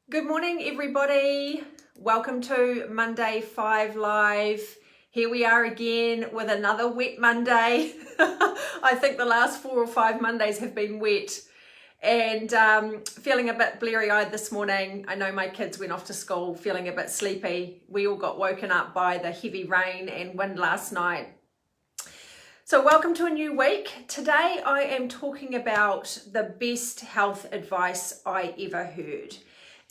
Good morning, everybody. Welcome to Monday 5 Live. Here we are again with another wet Monday. I think the last 4 or 5 Mondays have been wet and feeling a bit bleary-eyed this morning. I know my kids went off to school feeling a bit sleepy. We all got woken up by the heavy rain and wind last night. So welcome to a new week. Today I am talking about the best health advice I ever heard.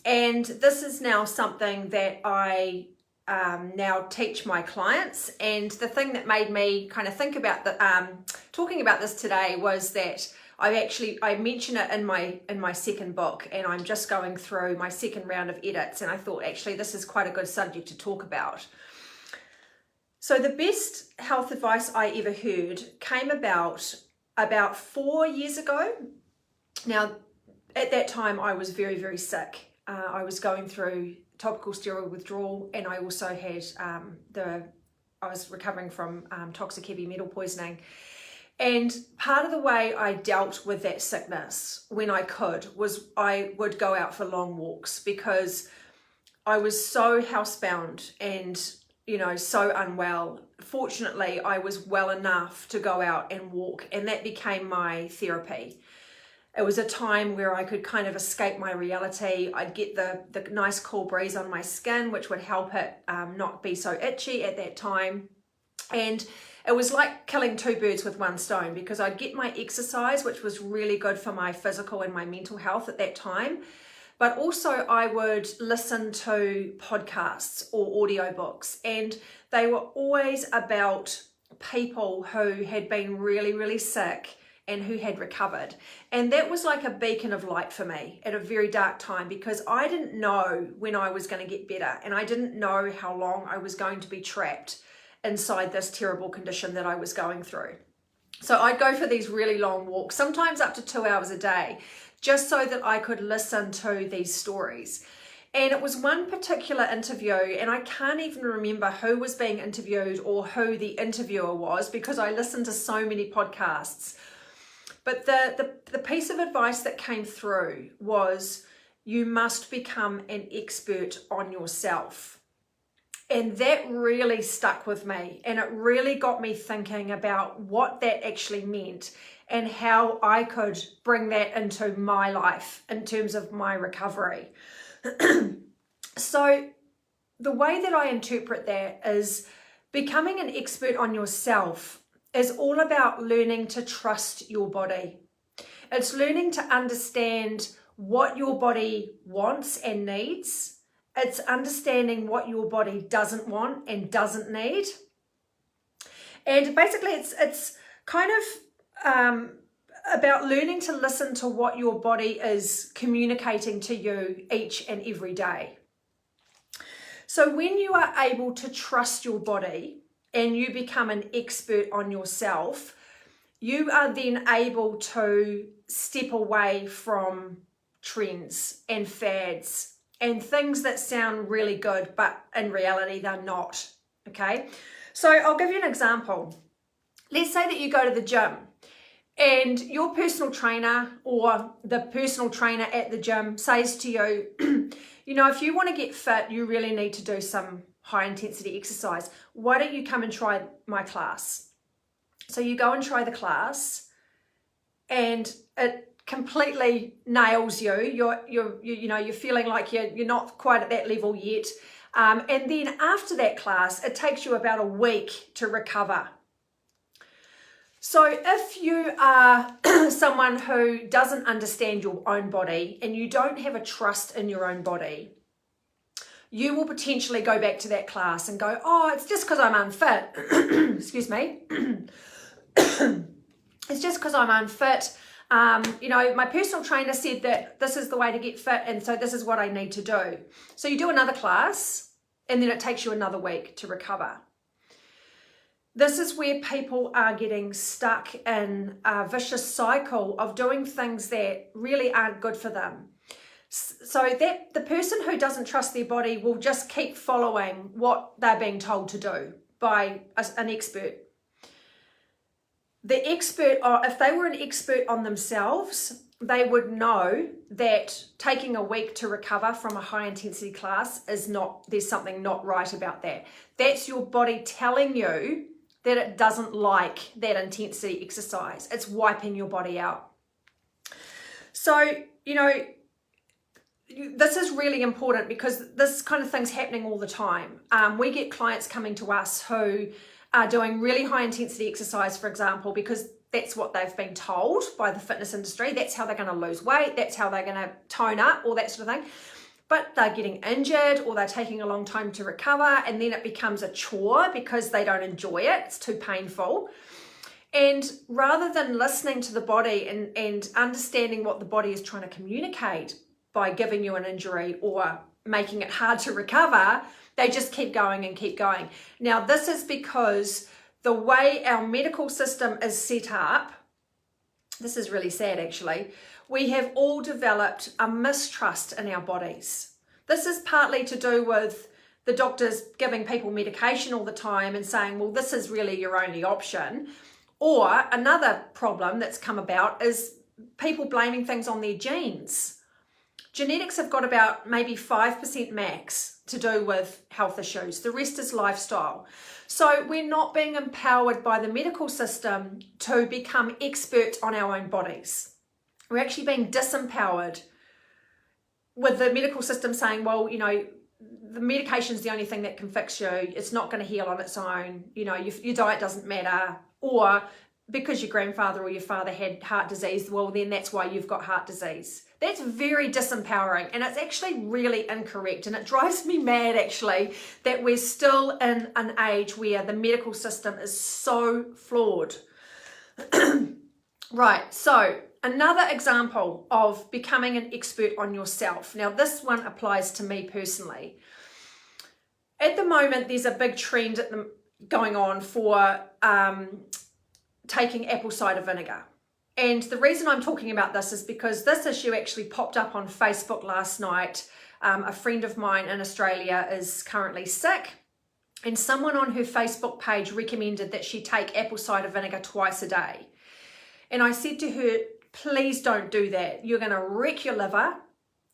And this is now something that I now teach my clients. And the thing that made me kind of think about talking about this today was that I mention it in my second book, and I'm just going through my second round of edits, and I thought actually this is quite a good subject to talk about. So the best health advice I ever heard came about 4 years ago. Now, at that time I was very, very sick. I was going through topical steroid withdrawal, and I also had I was recovering from toxic heavy metal poisoning. And part of the way I dealt with that sickness when I could was I would go out for long walks, because I was so housebound and so unwell. Fortunately, I was well enough to go out and walk, and that became my therapy. It was a time where I could kind of escape my reality. I'd get the nice cool breeze on my skin, which would help it not be so itchy at that time. And it was like killing 2 birds with 1 stone, because I'd get my exercise, which was really good for my physical and my mental health at that time. But also I would listen to podcasts or audiobooks, and they were always about people who had been really, really sick and who had recovered. And that was like a beacon of light for me at a very dark time, because I didn't know when I was going to get better, and I didn't know how long I was going to be trapped inside this terrible condition that I was going through. So I'd go for these really long walks, sometimes up to 2 hours a day, just so that I could listen to these stories. And it was one particular interview, and I can't even remember who was being interviewed or who the interviewer was, because I listened to so many podcasts. But the piece of advice that came through was, you must become an expert on yourself. And that really stuck with me, and it really got me thinking about what that actually meant and how I could bring that into my life in terms of my recovery. So the way that I interpret that is, becoming an expert on yourself is all about learning to trust your body. It's learning to understand what your body wants and needs. It's understanding what your body doesn't want and doesn't need. And basically it's kind of about learning to listen to what your body is communicating to you each and every day. So when you are able to trust your body and you become an expert on yourself, you are then able to step away from trends and fads and things that sound really good, but in reality, they're not, okay? So I'll give you an example. Let's say that you go to the gym, and your personal trainer or the personal trainer at the gym says to you, if you want to get fit, you really need to do some high intensity exercise. Why don't you come and try my class? So you go and try the class, and it completely nails you. You're feeling like you're not quite at that level yet. And then after that class, it takes you about a week to recover. So if you are someone who doesn't understand your own body and you don't have a trust in your own body, you will potentially go back to that class and go, oh, it's just because I'm unfit. Excuse me. It's just because I'm unfit. My personal trainer said that this is the way to get fit, and so this is what I need to do. So you do another class, and then it takes you another week to recover. This is where people are getting stuck in a vicious cycle of doing things that really aren't good for them. So that the person who doesn't trust their body will just keep following what they're being told to do by an expert. the expert, if they were an expert on themselves, they would know that taking a week to recover from a high intensity class is not, there's something not right about that. That's your body telling you that it doesn't like that intensity exercise. It's wiping your body out. So, you know, this is really important because this kind of thing's happening all the time. We get clients coming to us who are doing really high intensity exercise, for example, because that's what they've been told by the fitness industry. That's how they're going to lose weight. That's how they're going to tone up, all that sort of thing. But they're getting injured or they're taking a long time to recover, and then it becomes a chore because they don't enjoy it. It's too painful. And rather than listening to the body and understanding what the body is trying to communicate by giving you an injury or making it hard to recover, they just keep going and keep going. Now, this is because the way our medical system is set up, this is really sad actually, we have all developed a mistrust in our bodies. This is partly to do with the doctors giving people medication all the time and saying, well, this is really your only option. Or another problem that's come about is people blaming things on their genes. Genetics have got about maybe 5% max to do with health issues. The rest is lifestyle. So we're not being empowered by the medical system to become experts on our own bodies. We're actually being disempowered with the medical system saying, well, you know, the medication is the only thing that can fix you. It's not going to heal on its own. You know, your diet doesn't matter. Or because your grandfather or your father had heart disease, well, then that's why you've got heart disease. That's very disempowering, and it's actually really incorrect, and it drives me mad actually that we're still in an age where the medical system is so flawed. Right, so another example of becoming an expert on yourself. Now this one applies to me personally. At the moment there's a big trend going on for taking apple cider vinegar. And the reason I'm talking about this is because this issue actually popped up on Facebook last night. A friend of mine in Australia is currently sick, and someone on her Facebook page recommended that she take apple cider vinegar twice a day. And I said to her, please don't do that. You're going to wreck your liver,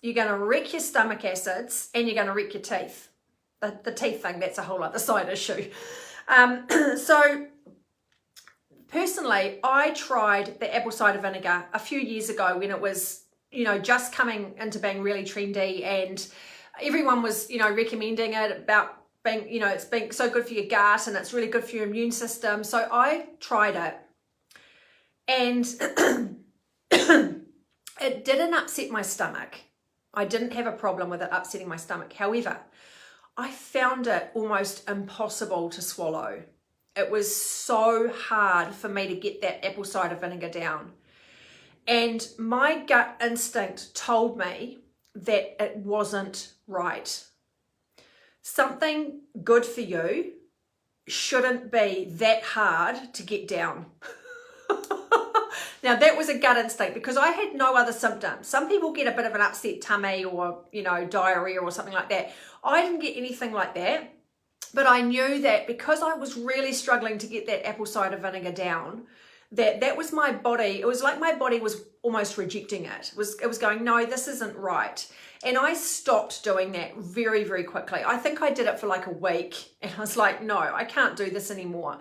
you're going to wreck your stomach acids, and you're going to wreck your teeth. The teeth thing, that's a whole other side issue. So personally, I tried the apple cider vinegar a few years ago when it was, you know, just coming into being really trendy, and everyone was, you know, recommending it about being, you know, it's being so good for your gut and it's really good for your immune system. So I tried it, and it didn't upset my stomach. I didn't have a problem with it upsetting my stomach. However, I found it almost impossible to swallow. It was so hard for me to get that apple cider vinegar down. And my gut instinct told me that it wasn't right. Something good for you shouldn't be that hard to get down. Now that was a gut instinct because I had no other symptoms. Some people get a bit of an upset tummy or, you know, diarrhea or something like that. I didn't get anything like that. But I knew that because I was really struggling to get that apple cider vinegar down, that was my body. It was like my body was almost rejecting it. It was going, no, this isn't right. And I stopped doing that very, very quickly. I think I did it for like a week, and I was like, no, I can't do this anymore.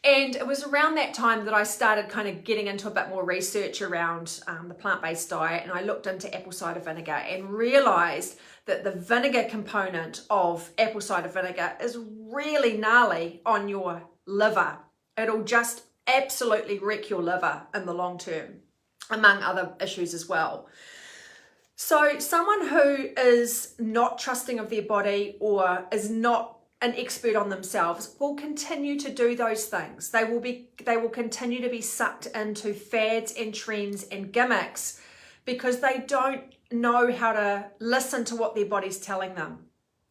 And it was around that time that I started kind of getting into a bit more research around the plant-based diet, and I looked into apple cider vinegar and realized that the vinegar component of apple cider vinegar is really gnarly on your liver. It'll just absolutely wreck your liver in the long term, among other issues as well. So someone who is not trusting of their body or is not an expert on themselves will continue to do those things. They will continue to be sucked into fads and trends and gimmicks because they don't know how to listen to what their body's telling them.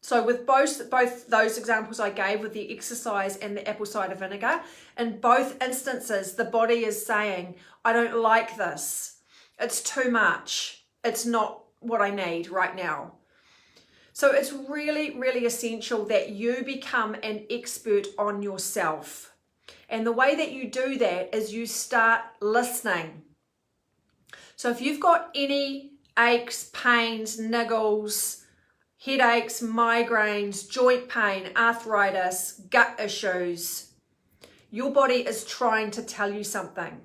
So with both those examples I gave with the exercise and the apple cider vinegar, in both instances the body is saying, I don't like this. It's too much. It's not what I need right now. So it's really, really essential that you become an expert on yourself. And the way that you do that is you start listening. So if you've got any aches, pains, niggles, headaches, migraines, joint pain, arthritis, gut issues, your body is trying to tell you something.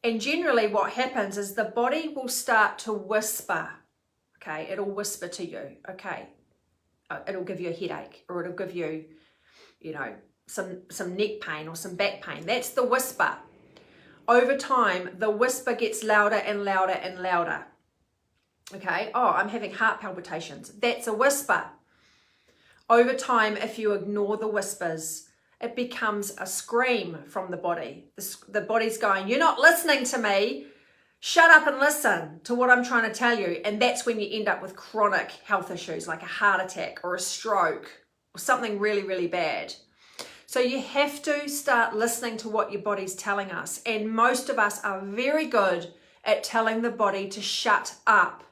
And generally what happens is the body will start to whisper. Okay, it'll whisper to you, okay, it'll give you a headache, or it'll give you, some neck pain or some back pain. That's the whisper. Over time, the whisper gets louder and louder and louder. Okay, oh, I'm having heart palpitations. That's a whisper. Over time, if you ignore the whispers, it becomes a scream from the body. The body's going, you're not listening to me. Shut up and listen to what I'm trying to tell you. And that's when you end up with chronic health issues like a heart attack or a stroke or something really, really bad. So you have to start listening to what your body's telling us. And most of us are very good at telling the body to shut up.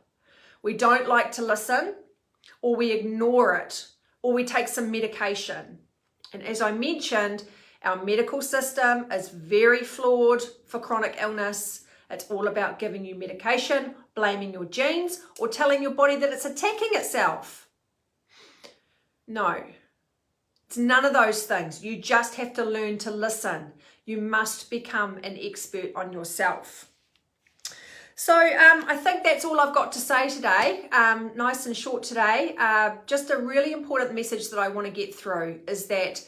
We don't like to listen, or we ignore it, or we take some medication. And as I mentioned, our medical system is very flawed for chronic illness. It's all about giving you medication, blaming your genes, or telling your body that it's attacking itself. No, it's none of those things. You just have to learn to listen. You must become an expert on yourself. So I think that's all I've got to say today. Nice and short today. Just a really important message that I want to get through is that,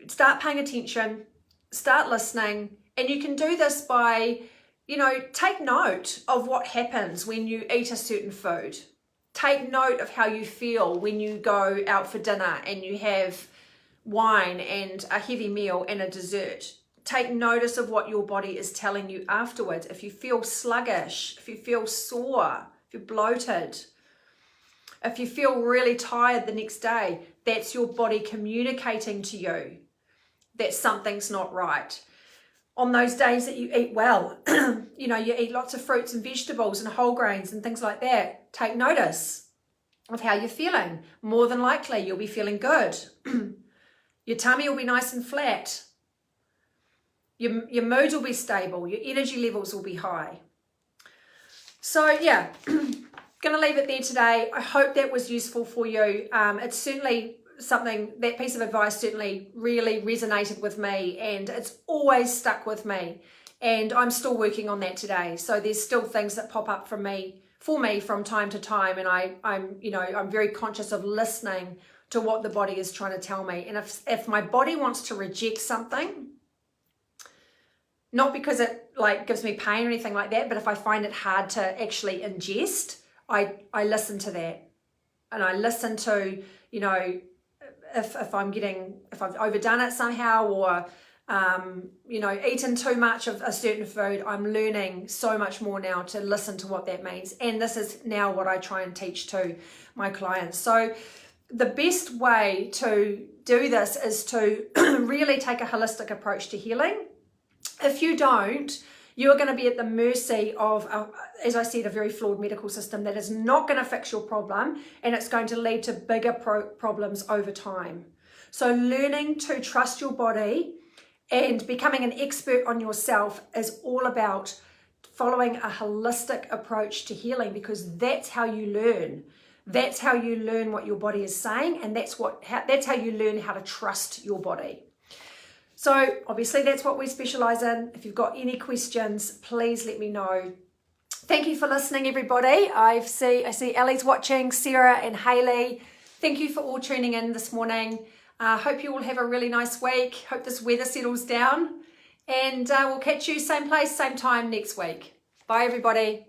start paying attention, start listening, and you can do this by, take note of what happens when you eat a certain food. Take note of how you feel when you go out for dinner and you have wine and a heavy meal and a dessert. Take notice of what your body is telling you afterwards. If you feel sluggish, if you feel sore, if you're bloated, if you feel really tired the next day, that's your body communicating to you that something's not right. On those days that you eat well, you eat lots of fruits and vegetables and whole grains and things like that, take notice of how you're feeling. More than likely, you'll be feeling good. Your tummy will be nice and flat. Your mood will be stable. Your energy levels will be high. So yeah, going to leave it there today. I hope that was useful for you. It's certainly something, that piece of advice certainly really resonated with me, and it's always stuck with me, and I'm still working on that today. So there's still things that pop up for me from time to time, and I'm very conscious of listening to what the body is trying to tell me. And if my body wants to reject something, not because it gives me pain or anything like that, but if I find it hard to actually ingest, I listen to that, and I listen to, if I've overdone it somehow, or eaten too much of a certain food, I'm learning so much more now to listen to what that means. And this is now what I try and teach to my clients. So the best way to do this is to really take a holistic approach to healing. If you don't, you're going to be at the mercy of, as I said, a very flawed medical system that is not going to fix your problem, and it's going to lead to bigger problems over time. So learning to trust your body and becoming an expert on yourself is all about following a holistic approach to healing, because that's how you learn. That's how you learn what your body is saying, and that's how you learn how to trust your body. So obviously that's what we specialize in. If you've got any questions, please let me know. Thank you for listening, everybody. I see Ellie's watching, Sarah and Hayley. Thank you for all tuning in this morning. Hope you all have a really nice week. Hope this weather settles down. And we'll catch you same place, same time next week. Bye, everybody.